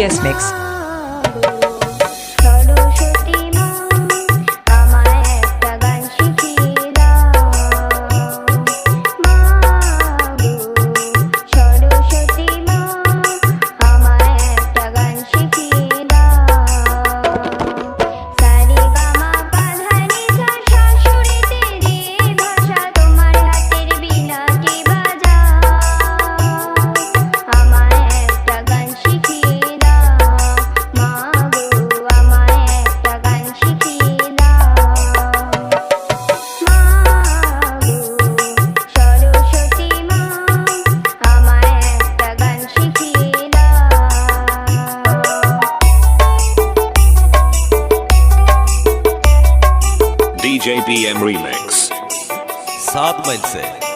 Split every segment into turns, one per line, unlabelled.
BS Mix.
DJ BM Remix
7 mile से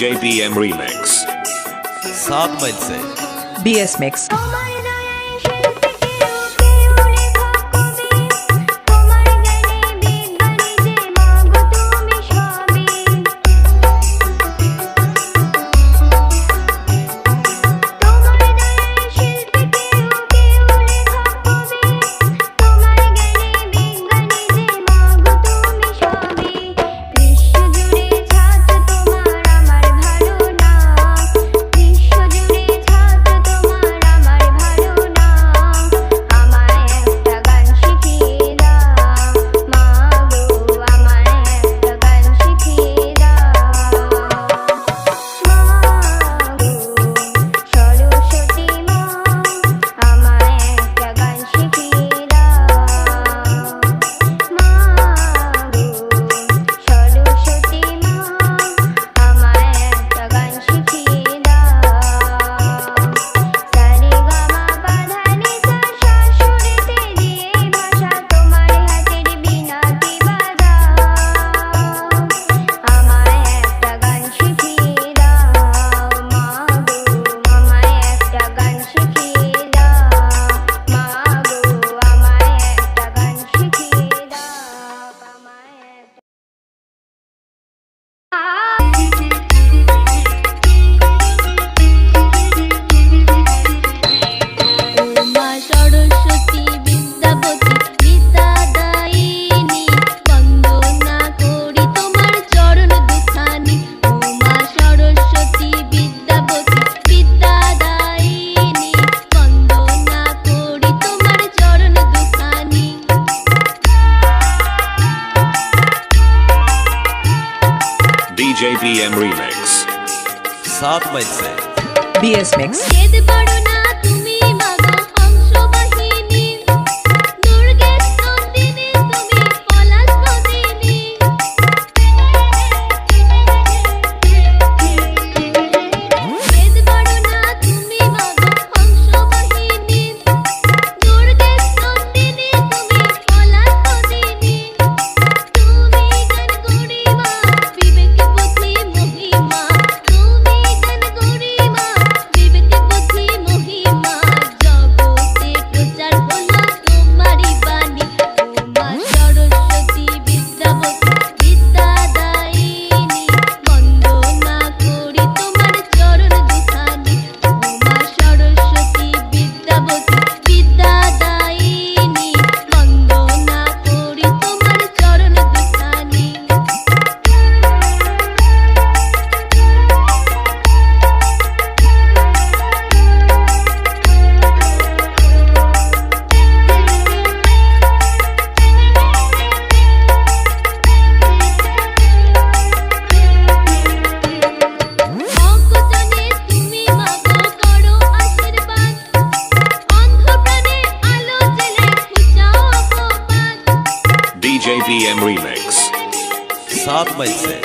DJ BM Remix
7 mile से
BS Mix.
DJ BM Remix
7 mile से
BS Mix.
বিবেকে বুদ্ধি
JBM Remix.
7 mile से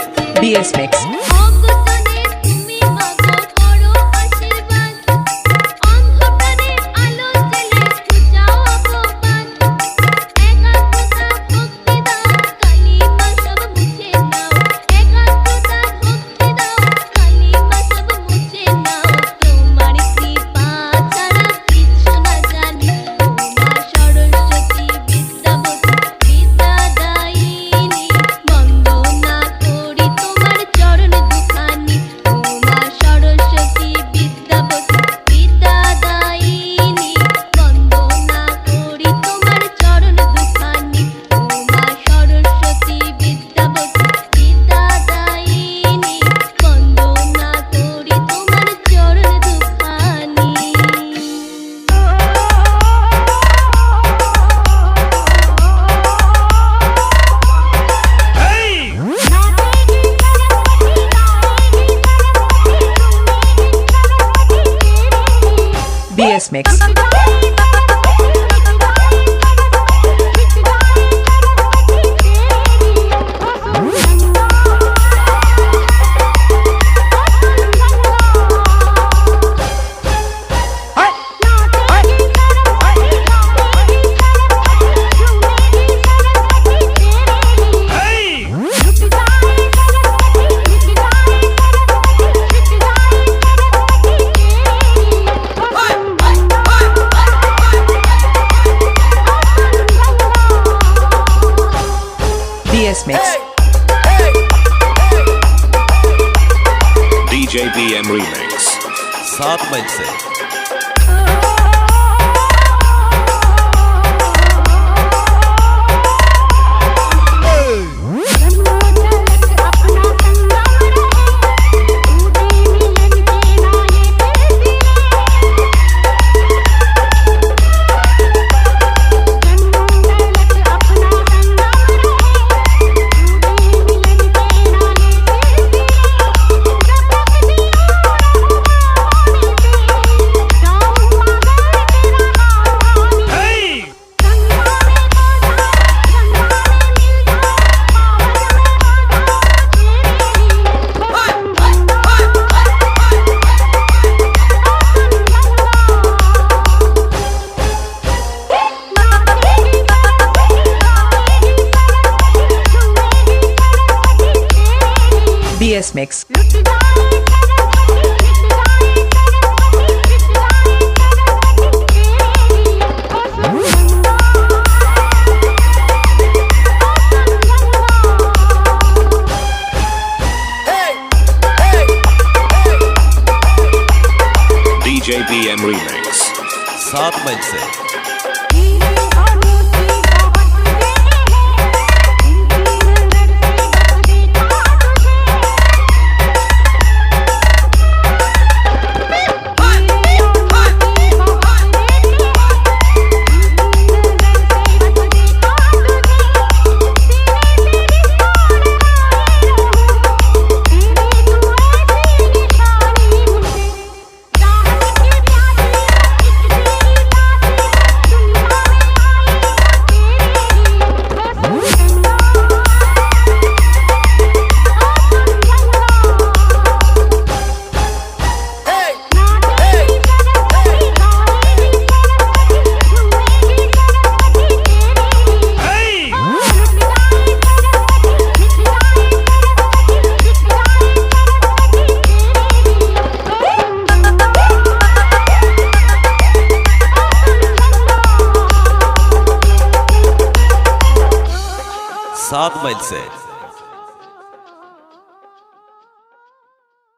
BS Mix.
অগতনে তুমি মাগো করো আশীর্বাদ অন্ধকারে আলো জ্বেলে খুঁজাও অপবাদ একাত্মতা ভক্তি দাও কালিমা সব মুছে নাও একাত্মতা ভক্তি দাও কালিমা সব মুছে নাও তোমার কৃপা ছাড়া কিছু না জানি মা সরস্বতী বিদ্যাবতী বিদ্যাদায়িনী বন্দনা করি তোমার চরণ দুখানি মা সরস্বতী বিদ্যাবতী বিদ্যাদায়িনী বন্দনা করি তোমার চরণ দুখানি মা সরস্বতী বিদ্যাবতী বিদ্যাদায়িনী বন্দনা করি তোমার চরণ দুখানি
BS Mix. BS Mix.
DJBM Remix.
7 mile से
BS Mix.
DJBM Remix.
7 mile से सात माइल से